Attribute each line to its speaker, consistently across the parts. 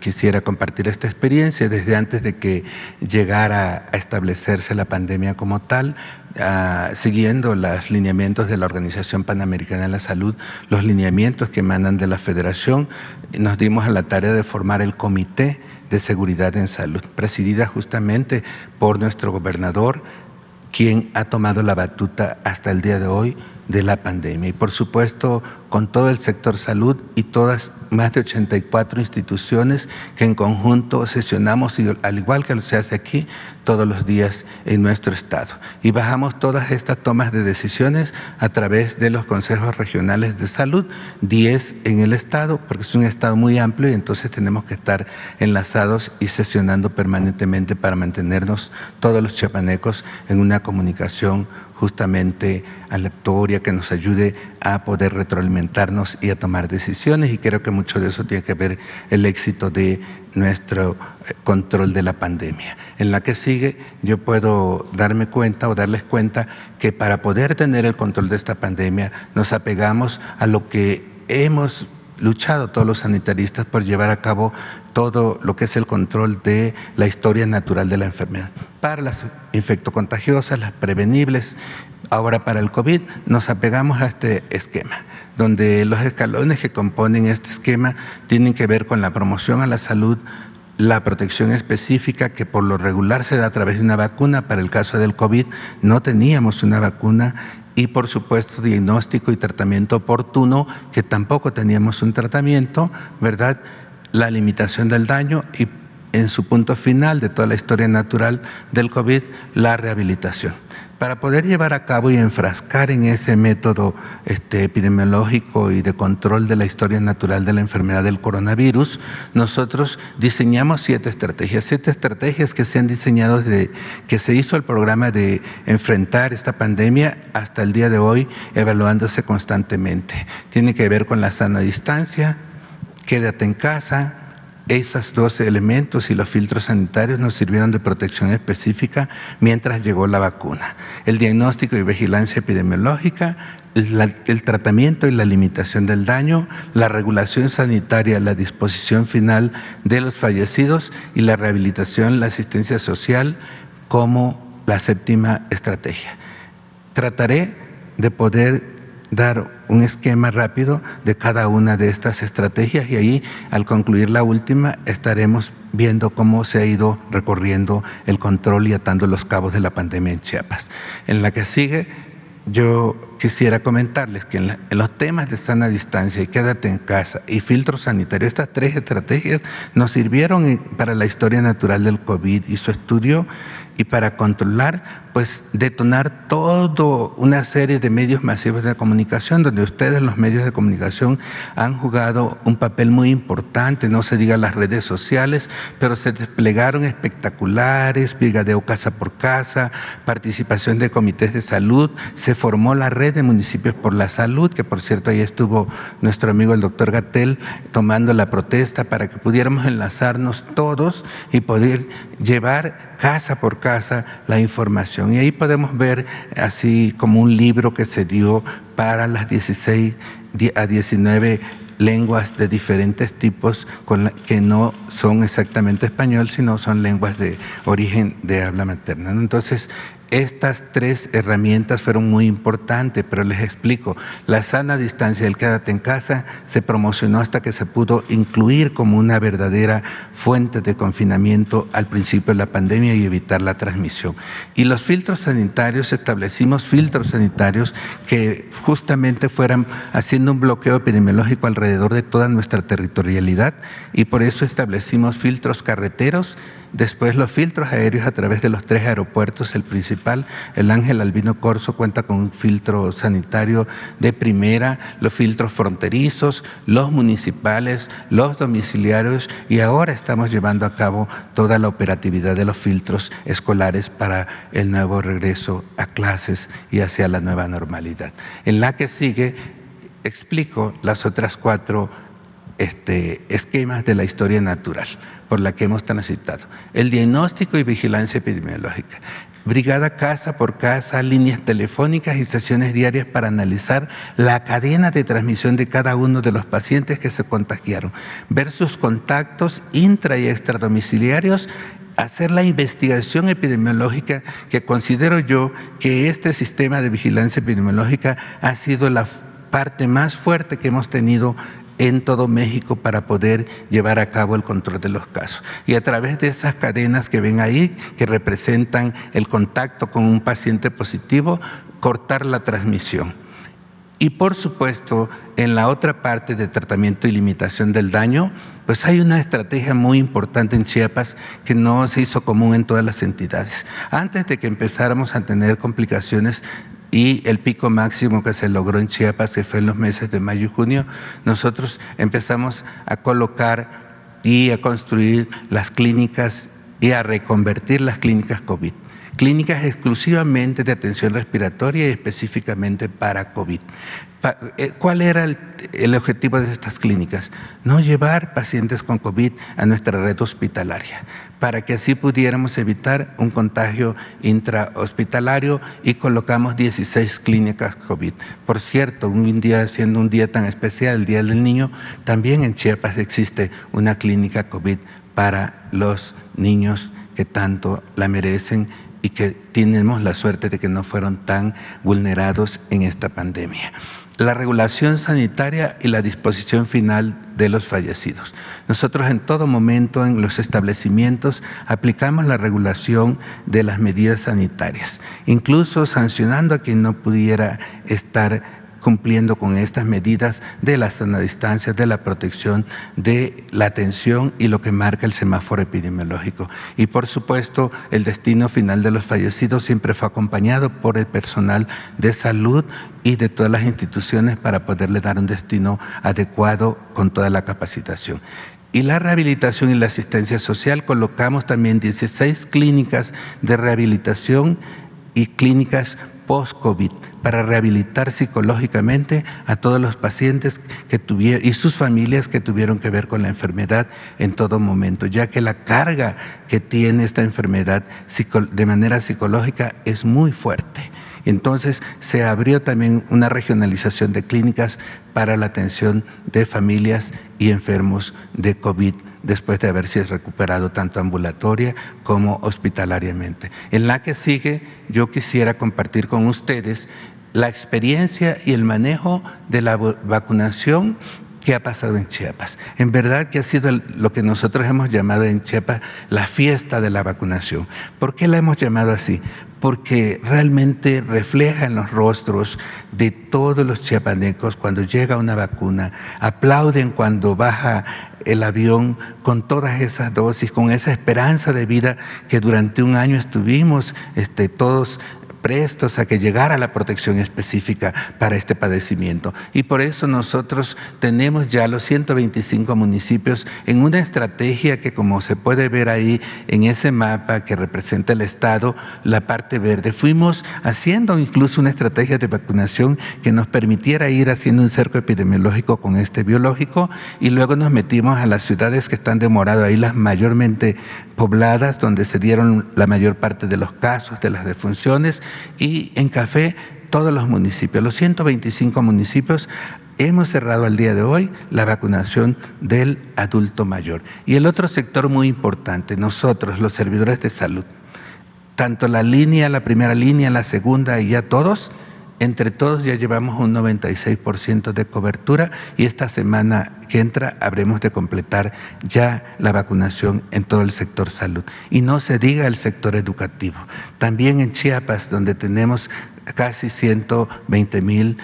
Speaker 1: quisiera compartir esta experiencia desde antes de que llegara a establecerse la pandemia como tal, siguiendo los lineamientos de la Organización Panamericana de la Salud, los lineamientos que emanan de la Federación. Nos dimos a la tarea de formar el Comité de Seguridad en Salud, presidida justamente por nuestro gobernador, quien ha tomado la batuta hasta el día de hoy de la pandemia. Y por supuesto, con todo el sector salud y todas más de 84 instituciones que en conjunto sesionamos, al igual que lo se hace aquí, todos los días en nuestro estado. Y bajamos todas estas tomas de decisiones a través de los consejos regionales de salud, 10 en el estado, porque es un estado muy amplio y entonces tenemos que estar enlazados y sesionando permanentemente para mantenernos todos los chiapanecos en una comunicación justamente aleatoria que nos ayude a poder retroalimentarnos y a tomar decisiones, y creo que mucho de eso tiene que ver el éxito de nuestro control de la pandemia. En la que sigue, yo puedo darme cuenta o darles cuenta que para poder tener el control de esta pandemia nos apegamos a lo que hemos luchado todos los sanitaristas por llevar a cabo todo lo que es el control de la historia natural de la enfermedad. Para las infectocontagiosas, las prevenibles, ahora para el COVID, nos apegamos a este esquema, donde los escalones que componen este esquema tienen que ver con la promoción a la salud, la protección específica que por lo regular se da a través de una vacuna. Para el caso del COVID no teníamos una vacuna, y por supuesto diagnóstico y tratamiento oportuno, que tampoco teníamos un tratamiento, ¿verdad? La limitación del daño y en su punto final de toda la historia natural del COVID, la rehabilitación. Para poder llevar a cabo y enfrascar en ese método epidemiológico y de control de la historia natural de la enfermedad del coronavirus, nosotros diseñamos 7 estrategias que se han diseñado desde que se hizo el programa de enfrentar esta pandemia hasta el día de hoy, evaluándose constantemente. Tiene que ver con la sana distancia, quédate en casa. Esos 12 elementos y los filtros sanitarios nos sirvieron de protección específica mientras llegó la vacuna. El diagnóstico y vigilancia epidemiológica, el tratamiento y la limitación del daño, la regulación sanitaria, la disposición final de los fallecidos y la rehabilitación, la asistencia social como la 7ª estrategia. Trataré de poder dar un esquema rápido de cada una de estas estrategias, y ahí, al concluir la última, estaremos viendo cómo se ha ido recorriendo el control y atando los cabos de la pandemia en Chiapas. En la que sigue, yo quisiera comentarles que en los temas de sana distancia y quédate en casa y filtro sanitario, estas 3 estrategias nos sirvieron para la historia natural del COVID y su estudio, y para controlar, pues detonar toda una serie de medios masivos de comunicación, donde ustedes, los medios de comunicación, han jugado un papel muy importante, no se diga las redes sociales, pero se desplegaron espectaculares, brigadeo casa por casa, participación de comités de salud, se formó la red de municipios por la salud, que por cierto ahí estuvo nuestro amigo el doctor Gatell tomando la protesta para que pudiéramos enlazarnos todos y poder llevar casa por casa la información. Y ahí podemos ver así como un libro que se dio para las 16 a 19 lenguas de diferentes tipos que no son exactamente español, sino son lenguas de origen de habla materna. Entonces, estas 3 herramientas fueron muy importantes, pero les explico. La sana distancia, el quédate en casa, se promocionó hasta que se pudo incluir como una verdadera fuente de confinamiento al principio de la pandemia y evitar la transmisión. Y los filtros sanitarios, establecimos filtros sanitarios que justamente fueran haciendo un bloqueo epidemiológico alrededor de toda nuestra territorialidad, y por eso establecimos filtros carreteros, después los filtros aéreos a través de los 3 aeropuertos, el principal, el Ángel Albino Corzo, cuenta con un filtro sanitario de primera, los filtros fronterizos, los municipales, los domiciliarios, y ahora estamos llevando a cabo toda la operatividad de los filtros escolares para el nuevo regreso a clases y hacia la nueva normalidad. En la que sigue, explico las otras 4 esquemas de la historia natural por la que hemos transitado. El diagnóstico y vigilancia epidemiológica. Brigada casa por casa, líneas telefónicas y sesiones diarias para analizar la cadena de transmisión de cada uno de los pacientes que se contagiaron, ver sus contactos intra y extradomiciliarios, hacer la investigación epidemiológica, que considero yo que este sistema de vigilancia epidemiológica ha sido la parte más fuerte que hemos tenido en todo México para poder llevar a cabo el control de los casos. Y a través de esas cadenas que ven ahí, que representan el contacto con un paciente positivo, cortar la transmisión. Y por supuesto, en la otra parte de tratamiento y limitación del daño, pues hay una estrategia muy importante en Chiapas que no se hizo común en todas las entidades. Antes de que empezáramos a tener complicaciones y el pico máximo que se logró en Chiapas, que fue en los meses de mayo y junio, nosotros empezamos a colocar y a construir las clínicas y a reconvertir las clínicas COVID. Clínicas exclusivamente de atención respiratoria y específicamente para COVID. ¿Cuál era el objetivo de estas clínicas? No llevar pacientes con COVID a nuestra red hospitalaria, para que así pudiéramos evitar un contagio intrahospitalario, y colocamos 16 clínicas COVID. Por cierto, un día, siendo un día tan especial, el Día del Niño, también en Chiapas existe una clínica COVID para los niños que tanto la merecen y que tenemos la suerte de que no fueron tan vulnerados en esta pandemia. La regulación sanitaria y la disposición final de los fallecidos. Nosotros en todo momento en los establecimientos aplicamos la regulación de las medidas sanitarias, incluso sancionando a quien no pudiera estar cumpliendo con estas medidas de la sana distancia, de la protección, de la atención y lo que marca el semáforo epidemiológico. Y por supuesto, el destino final de los fallecidos siempre fue acompañado por el personal de salud y de todas las instituciones para poderle dar un destino adecuado con toda la capacitación. Y la rehabilitación y la asistencia social, colocamos también 16 clínicas de rehabilitación y clínicas post-COVID para rehabilitar psicológicamente a todos los pacientes que tuvieron y sus familias que tuvieron que ver con la enfermedad en todo momento, ya que la carga que tiene esta enfermedad de manera psicológica es muy fuerte. Entonces se abrió también una regionalización de clínicas para la atención de familias y enfermos de COVID después de haberse recuperado tanto ambulatoria como hospitalariamente. En la que sigue, yo quisiera compartir con ustedes la experiencia y el manejo de la vacunación que ha pasado en Chiapas. En verdad que ha sido lo que nosotros hemos llamado en Chiapas la fiesta de la vacunación. ¿Por qué la hemos llamado así? Porque realmente refleja en los rostros de todos los chiapanecos cuando llega una vacuna, aplauden cuando baja el avión con todas esas dosis, con esa esperanza de vida que durante un año estuvimos todos prestos a que llegara la protección específica para este padecimiento. Y por eso nosotros tenemos ya los 125 municipios en una estrategia que, como se puede ver ahí en ese mapa que representa el estado, la parte verde, fuimos haciendo incluso una estrategia de vacunación que nos permitiera ir haciendo un cerco epidemiológico con este biológico, y luego nos metimos a las ciudades que están de morado, ahí las mayormente pobladas, donde se dieron la mayor parte de los casos, de las defunciones, y en café todos los municipios, los 125 municipios. Hemos cerrado al día de hoy la vacunación del adulto mayor. Y el otro sector muy importante, nosotros los servidores de salud, tanto la primera línea, la segunda y ya todos, entre todos ya llevamos un 96% de cobertura, y esta semana que entra habremos de completar ya la vacunación en todo el sector salud. Y no se diga el sector educativo. También en Chiapas, donde tenemos casi 120,000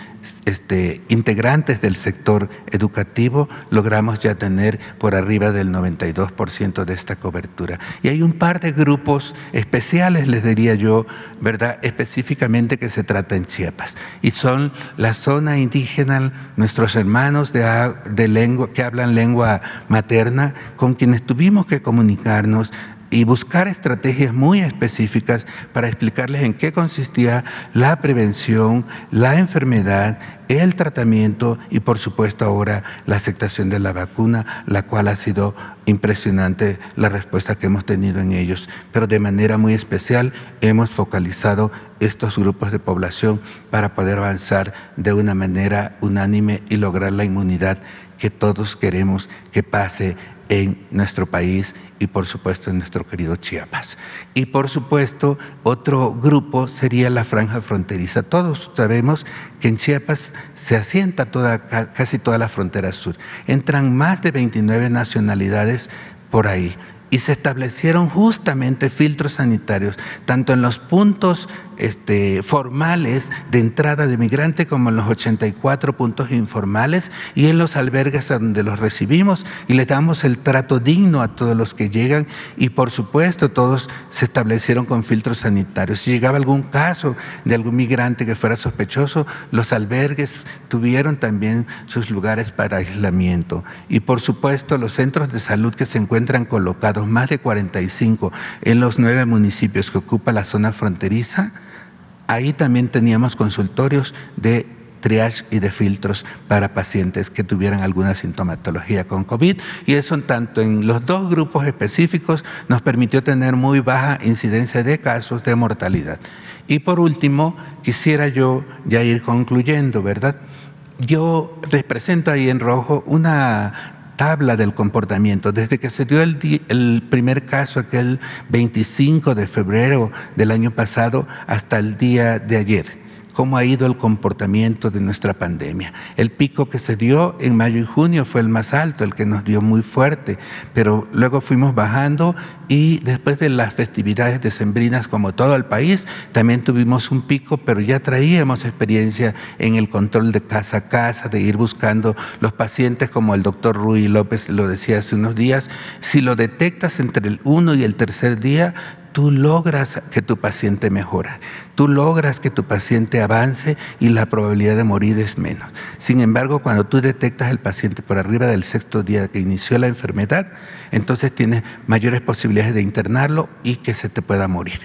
Speaker 1: integrantes del sector educativo, logramos ya tener por arriba del 92% de esta cobertura. Y hay un par de grupos especiales, les diría yo, ¿verdad?, específicamente que se trata en Chiapas, y son la zona indígena, nuestros hermanos de lengua que hablan lengua materna, con quienes tuvimos que comunicarnos y buscar estrategias muy específicas para explicarles en qué consistía la prevención, la enfermedad, el tratamiento y por supuesto ahora la aceptación de la vacuna, la cual ha sido impresionante la respuesta que hemos tenido en ellos. Pero de manera muy especial hemos focalizado estos grupos de población para poder avanzar de una manera unánime y lograr la inmunidad que todos queremos que pase en nuestro país y por supuesto en nuestro querido Chiapas. Y por supuesto otro grupo sería la franja fronteriza. Todos sabemos que en Chiapas se asienta casi toda la frontera sur. Entran más de 29 nacionalidades por ahí y se establecieron justamente filtros sanitarios, tanto en los puntos formales de entrada de migrante como en los 84 puntos informales y en los albergues donde los recibimos y les damos el trato digno a todos los que llegan y por supuesto todos se establecieron con filtros sanitarios. Si llegaba algún caso de algún migrante que fuera sospechoso, los albergues tuvieron también sus lugares para aislamiento y por supuesto los centros de salud que se encuentran colocados, más de 45 en los 9 municipios que ocupa la zona fronteriza. Ahí también teníamos consultorios de triage y de filtros para pacientes que tuvieran alguna sintomatología con COVID y eso tanto en los dos grupos específicos nos permitió tener muy baja incidencia de casos de mortalidad. Y por último, quisiera yo ya ir concluyendo, ¿verdad? Yo les presento ahí en rojo una tabla del comportamiento, desde que se dio el primer caso, aquel 25 de febrero del año pasado, hasta el día de ayer. Cómo ha ido el comportamiento de nuestra pandemia. El pico que se dio en mayo y junio fue el más alto, el que nos dio muy fuerte, pero luego fuimos bajando y después de las festividades decembrinas, como todo el país, también tuvimos un pico, pero ya traíamos experiencia en el control de casa a casa, de ir buscando los pacientes, como el doctor Ruy López lo decía hace unos días, si lo detectas entre el 1 y el tercer día, tú logras que tu paciente mejore, tú logras que tu paciente avance y la probabilidad de morir es menos. Sin embargo, cuando tú detectas al paciente por arriba del 6º día que inició la enfermedad, entonces tienes mayores posibilidades de internarlo y que se te pueda morir.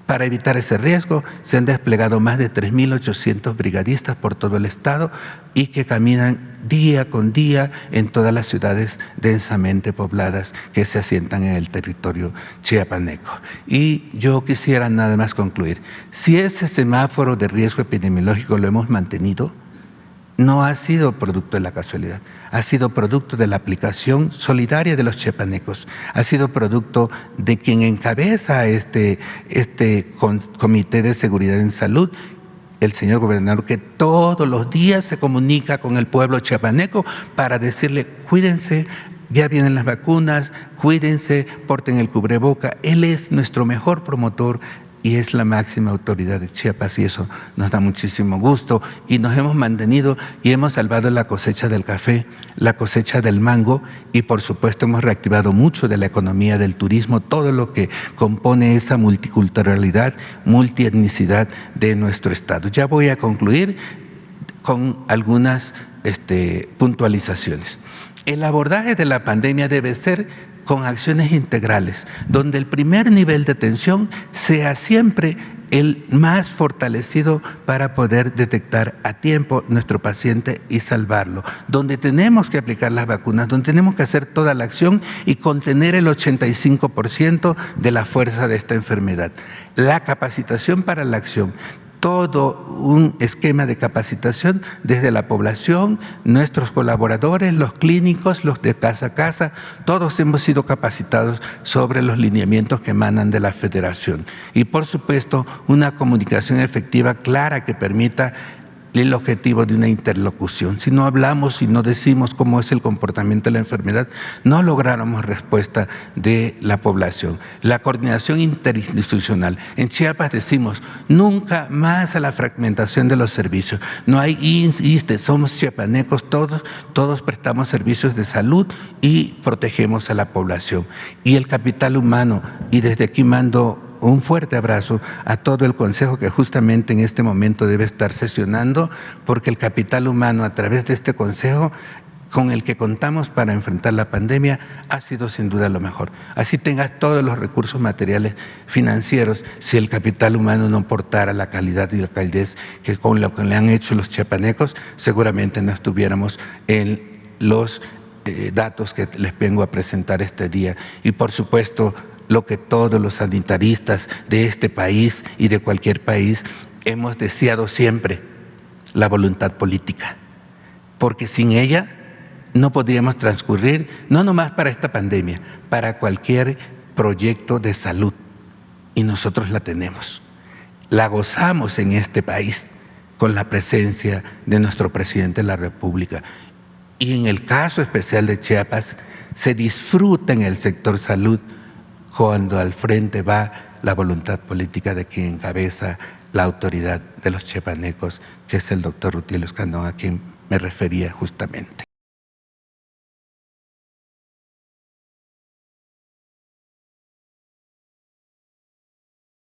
Speaker 1: Para evitar ese riesgo, se han desplegado más de 3.800 brigadistas por todo el estado y que caminan día con día en todas las ciudades densamente pobladas que se asientan en el territorio chiapaneco. Y yo quisiera nada más concluir. Si ese semáforo de riesgo epidemiológico lo hemos mantenido, no ha sido producto de la casualidad, ha sido producto de la aplicación solidaria de los chiapanecos, ha sido producto de quien encabeza este Comité de Seguridad en Salud, el señor gobernador, que todos los días se comunica con el pueblo chiapaneco para decirle, cuídense, ya vienen las vacunas, cuídense, porten el cubreboca. Él es nuestro mejor promotor y es la máxima autoridad de Chiapas y eso nos da muchísimo gusto y nos hemos mantenido y hemos salvado la cosecha del café, la cosecha del mango y por supuesto hemos reactivado mucho de la economía del turismo, todo lo que compone esa multiculturalidad, multietnicidad de nuestro estado. Ya voy a concluir con algunas puntualizaciones. El abordaje de la pandemia debe ser con acciones integrales, donde el primer nivel de atención sea siempre el más fortalecido para poder detectar a tiempo nuestro paciente y salvarlo, donde tenemos que aplicar las vacunas, donde tenemos que hacer toda la acción y contener el 85% de la fuerza de esta enfermedad. La capacitación para la acción, todo un esquema de capacitación desde la población, nuestros colaboradores, los clínicos, los de casa a casa, todos hemos sido capacitados sobre los lineamientos que emanan de la Federación. Y por supuesto, una comunicación efectiva, clara, que permita el objetivo de una interlocución. Si no hablamos y no decimos cómo es el comportamiento de la enfermedad, no lográramos respuesta de la población. La coordinación interinstitucional. En Chiapas decimos, nunca más a la fragmentación de los servicios. No hay ISSSTE, somos chiapanecos todos prestamos servicios de salud y protegemos a la población. Y el capital humano, y desde aquí mando un fuerte abrazo a todo el Consejo que justamente en este momento debe estar sesionando, porque el capital humano a través de este Consejo con el que contamos para enfrentar la pandemia ha sido sin duda lo mejor. Así tengas todos los recursos materiales financieros, si el capital humano no aportara la calidad y la calidez que con lo que le han hecho los chiapanecos, seguramente no estuviéramos en los datos que les vengo a presentar este día. Y por supuesto, lo que todos los sanitaristas de este país y de cualquier país hemos deseado siempre, la voluntad política, porque sin ella no podríamos transcurrir, no nomás para esta pandemia, para cualquier proyecto de salud. Y nosotros la tenemos, la gozamos en este país con la presencia de nuestro presidente de la República. Y en el caso especial de Chiapas, se disfruta en el sector salud cuando al frente va la voluntad política de quien encabeza la autoridad de los chiapanecos, que es el doctor Rutilio Escandón, a quien me refería justamente.